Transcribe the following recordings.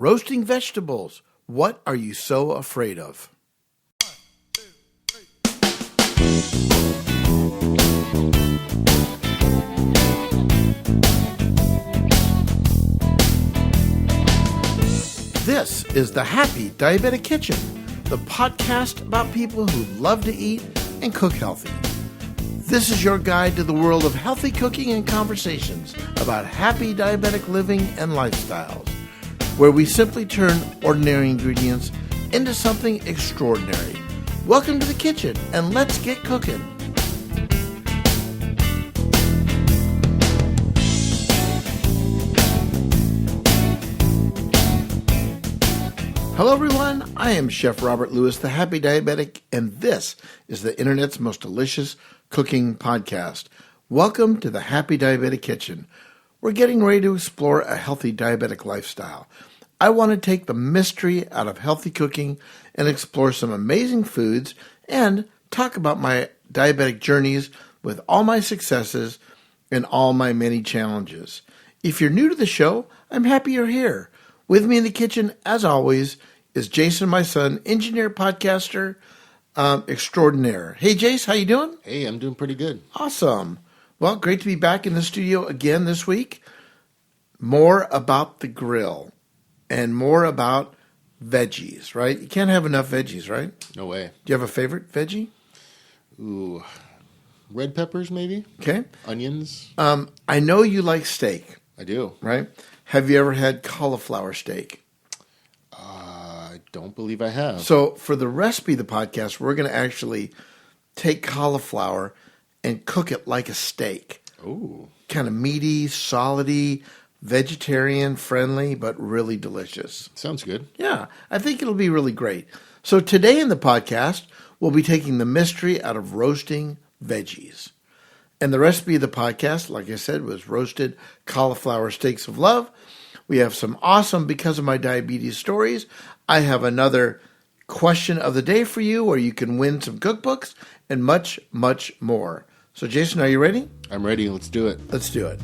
Roasting vegetables. What are you so afraid of? This is the Happy Diabetic Kitchen, the podcast about people who love to eat and cook healthy. This is your guide to the world of healthy cooking and conversations about happy diabetic living and lifestyles, where we simply turn ordinary ingredients into something extraordinary. Welcome to the kitchen, and let's get cooking. Hello everyone, I am Chef Robert Lewis, the Happy Diabetic, and this is the internet's most delicious cooking podcast. Welcome to the Happy Diabetic Kitchen. We're getting ready to explore a healthy diabetic lifestyle. I want to take the mystery out of healthy cooking and explore some amazing foods and talk about my diabetic journeys with all my successes and all my many challenges. If you're new to the show, I'm happy you're here. With me in the kitchen, as always, is Jason, my son, engineer, podcaster, extraordinaire. Hey, Jace, how you doing? Hey, I'm doing pretty good. Awesome. Well, great to be back in the studio again this week. More about the grill and more about veggies, right? You can't have enough veggies, right? No way. Do you have a favorite veggie? Ooh, red peppers maybe? Okay. Onions? I know you like steak. I do. Right? Have you ever had cauliflower steak? I don't believe I have. So for the recipe of the podcast, we're going to actually take cauliflower and cook it like a steak. Ooh. Kind of meaty, solidy, vegetarian friendly, but really delicious. Sounds good. Yeah, I think it'll be really great. So today in the podcast, we'll be taking the mystery out of roasting veggies. And the recipe of the podcast, like I said, was roasted cauliflower steaks of love. We have some awesome Because of My Diabetes stories. I have another question of the day for you where you can win some cookbooks and much, much more. So Jason, are you ready? I'm ready. Let's do it. Let's do it.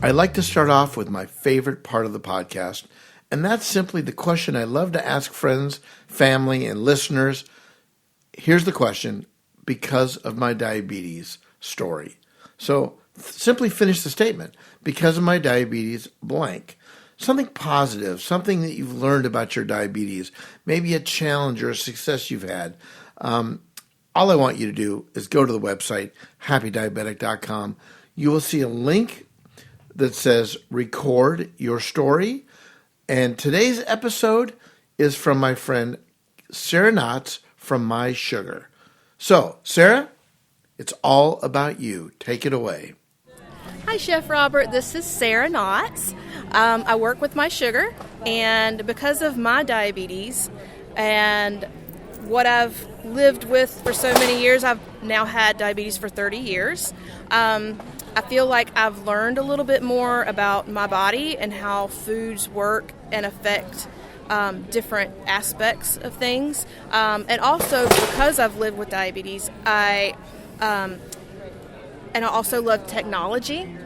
I like to start off with my favorite part of the podcast, and that's simply the question I love to ask friends, family, and listeners. Here's the question: because of my diabetes story. So simply finish the statement. Because of my diabetes, blank. Something positive, something that you've learned about your diabetes, maybe a challenge or a success you've had. All I want you to do is go to the website, happydiabetic.com. You will see a link that says record your story. And today's episode is from my friend Sarah Knotts from My Sugar. So, Sarah, it's all about you. Take it away. Hi, Chef Robert. This is Sarah Knotts. I work with My Sugar, and because of my diabetes and what I've lived with for so many years, I've now had diabetes for 30 years. I feel like I've learned a little bit more about my body and how foods work and affect different aspects of things. And also, because I've lived with diabetes, I also love technology.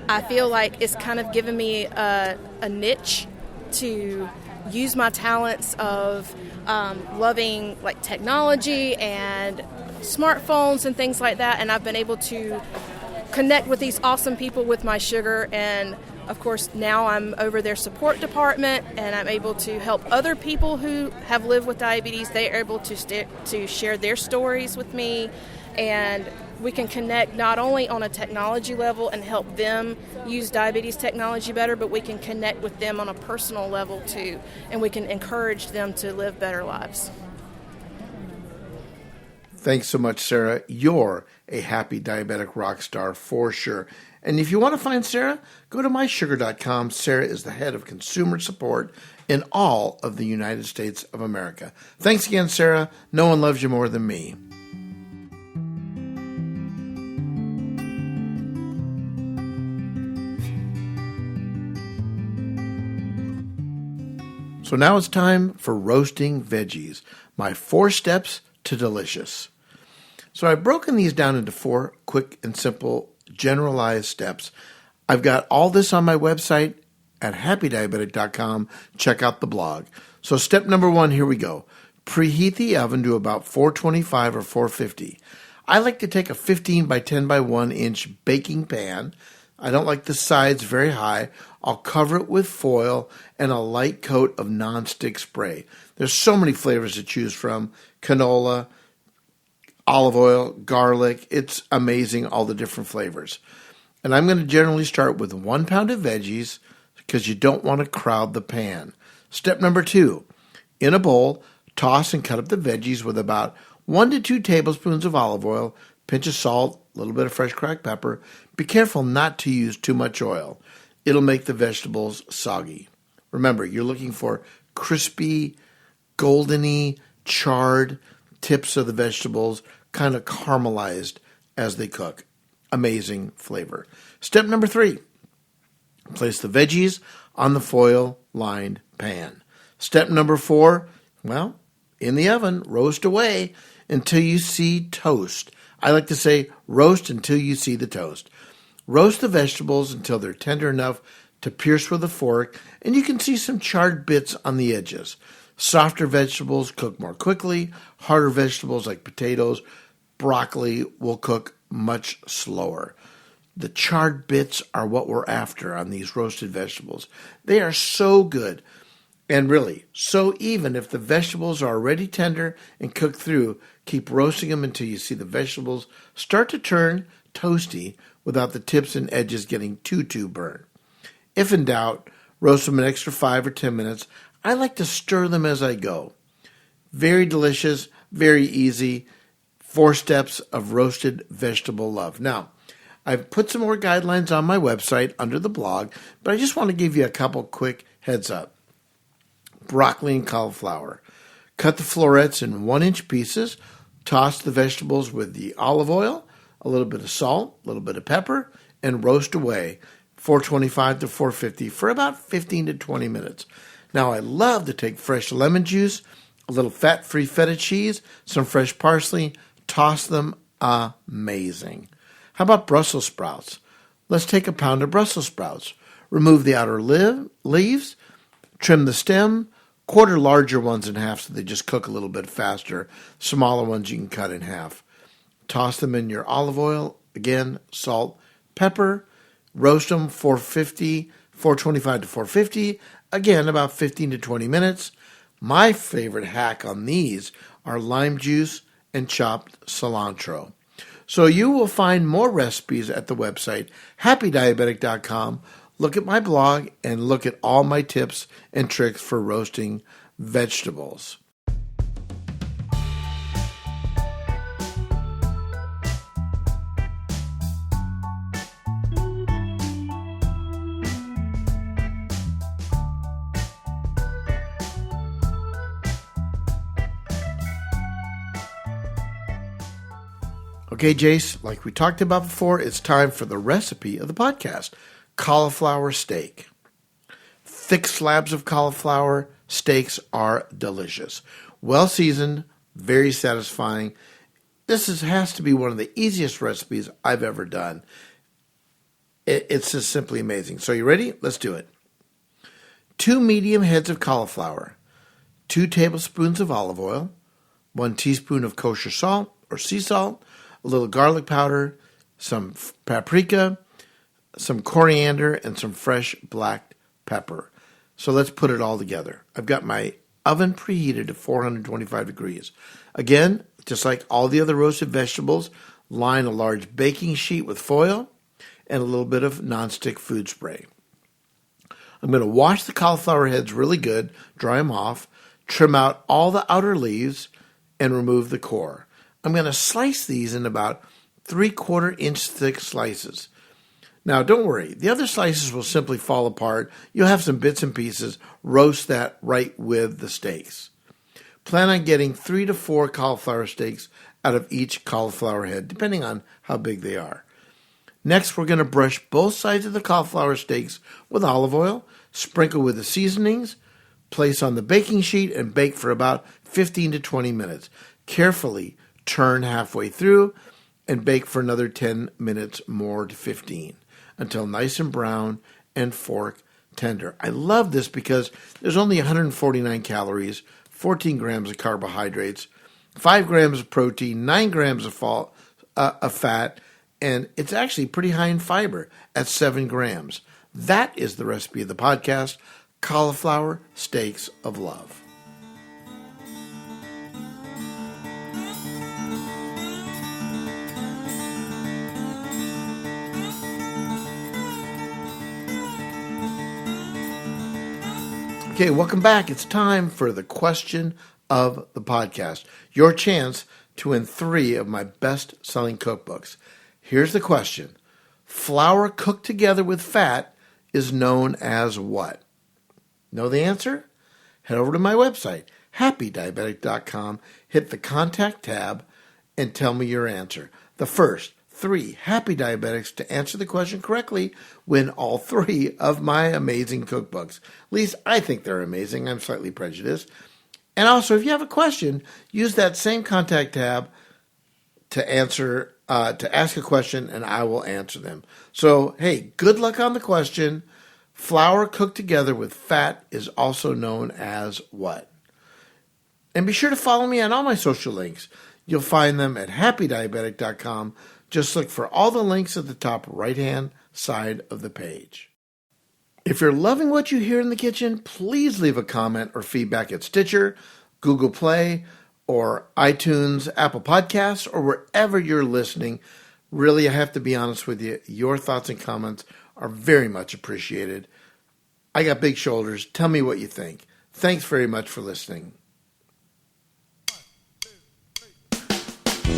I feel like it's kind of given me a niche to use my talents of loving like technology and smartphones and things like that, and I've been able to connect with these awesome people with My Sugar, and of course now I'm over their support department, and I'm able to help other people who have lived with diabetes. They are able to share their stories with me, and we can connect not only on a technology level and help them use diabetes technology better, but we can connect with them on a personal level too, and we can encourage them to live better lives. Thanks so much, Sarah. You're a happy diabetic rock star for sure. And if you want to find Sarah, go to mysugar.com. Sarah is the head of consumer support in all of the United States of America. Thanks again, Sarah. No one loves you more than me. So now it's time for roasting veggies, my 4 steps to delicious. So I've broken these down into 4 quick and simple generalized steps. I've got all this on my website at happydiabetic.com. Check out the blog. So step number 1, here we go. Preheat the oven to about 425 or 450. I like to take a 15 by 10 by 1 inch baking pan. I don't like the sides very high. I'll cover it with foil and a light coat of nonstick spray. There's so many flavors to choose from. Canola, olive oil, garlic. It's amazing, all the different flavors. And I'm going to generally start with 1 pound of veggies because you don't want to crowd the pan. Step number 2, in a bowl, toss and cut up the veggies with about 1 to 2 tablespoons of olive oil, pinch of salt, a little bit of fresh cracked pepper. Be careful not to use too much oil. It'll make the vegetables soggy. Remember, you're looking for crispy, goldeny, charred tips of the vegetables, kind of caramelized as they cook. Amazing flavor. Step number 3, place the veggies on the foil-lined pan. Step number 4, well, in the oven, roast away until you see toast. I like to say roast until you see the toast. Roast the vegetables until they're tender enough to pierce with a fork, and you can see some charred bits on the edges. Softer vegetables cook more quickly. Harder vegetables like potatoes, broccoli will cook much slower. The charred bits are what we're after on these roasted vegetables. They are so good. And really, so even if the vegetables are already tender and cooked through, keep roasting them until you see the vegetables start to turn toasty without the tips and edges getting too burned. If in doubt, roast them an extra 5 or 10 minutes. I like to stir them as I go. Very delicious, very easy. 4 steps of roasted vegetable love. Now, I've put some more guidelines on my website under the blog, but I just want to give you a couple quick heads up. Broccoli and cauliflower. Cut the florets in 1-inch pieces. Toss the vegetables with the olive oil, a little bit of salt, a little bit of pepper, and roast away 425 to 450 for about 15 to 20 minutes. Now, I love to take fresh lemon juice, a little fat-free feta cheese, some fresh parsley, toss them. Amazing. How about Brussels sprouts? Let's take a pound of Brussels sprouts. Remove the outer leaves, trim the stem, quarter larger ones in half so they just cook a little bit faster. Smaller ones you can cut in half. Toss them in your olive oil. Again, salt, pepper. Roast them 425 to 450. Again, about 15 to 20 minutes. My favorite hack on these are lime juice and chopped cilantro. So you will find more recipes at the website, happydiabetic.com. Look at my blog and look at all my tips and tricks for roasting vegetables. Okay, Jace, like we talked about before, it's time for the recipe of the podcast. Cauliflower steak. Thick slabs of cauliflower steaks are delicious. Well seasoned, very satisfying. This has to be one of the easiest recipes I've ever done. It's just simply amazing. So you ready? Let's do it. 2 medium heads of cauliflower, 2 tablespoons of olive oil, 1 teaspoon of kosher salt or sea salt, a little garlic powder, some paprika, some coriander, and some fresh black pepper. So let's put it all together. I've got my oven preheated to 425 degrees. Again, just like all the other roasted vegetables, line a large baking sheet with foil and a little bit of nonstick food spray. I'm going to wash the cauliflower heads really good, dry them off, trim out all the outer leaves, and remove the core. I'm going to slice these in about 3/4 inch thick slices. Now, don't worry. The other slices will simply fall apart. You'll have some bits and pieces. Roast that right with the steaks. Plan on getting 3 to 4 cauliflower steaks out of each cauliflower head, depending on how big they are. Next, we're going to brush both sides of the cauliflower steaks with olive oil, sprinkle with the seasonings, Place on the baking sheet and bake for about 15 to 20 minutes. Carefully turn halfway through and bake for another 10 minutes more to 15 until nice and brown and fork tender. I love this because there's only 149 calories, 14 grams of carbohydrates, 5 grams of protein, 9 grams of fat, and it's actually pretty high in fiber at 7 grams. That is the recipe of the podcast, Cauliflower Steaks of Love. Okay, welcome back. It's time for the question of the podcast. Your chance to win 3 of my best-selling cookbooks. Here's the question. Flour cooked together with fat is known as what? Know the answer? Head over to my website, happydiabetic.com, hit the Contact tab, and tell me your answer. The first 3 happy diabetics to answer the question correctly win all 3 of my amazing cookbooks. At least I think they're amazing. I'm slightly prejudiced. And also, if you have a question, use that same Contact tab to ask a question, and I will answer them. So, hey, good luck on the question. Flour cooked together with fat is also known as what? And be sure to follow me on all my social links. You'll find them at happydiabetic.com. Just look for all the links at the top right-hand side of the page. If you're loving what you hear in the kitchen, please leave a comment or feedback at Stitcher, Google Play, or iTunes, Apple Podcasts, or wherever you're listening. Really, I have to be honest with you, your thoughts and comments are very much appreciated. I got big shoulders. Tell me what you think. Thanks very much for listening.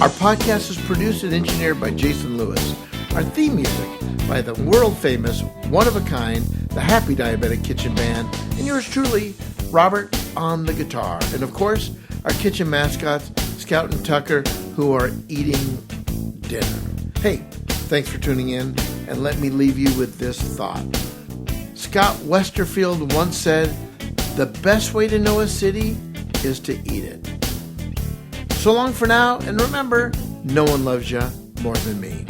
Our podcast is produced and engineered by Jason Lewis. Our theme music by the world-famous, one-of-a-kind, the Happy Diabetic Kitchen Band, and yours truly, Robert on the guitar. And of course, our kitchen mascots, Scout and Tucker, who are eating dinner. Hey, thanks for tuning in, and let me leave you with this thought. Scott Westerfield once said, "The best way to know a city is to eat it." So long for now, and remember, no one loves you more than me.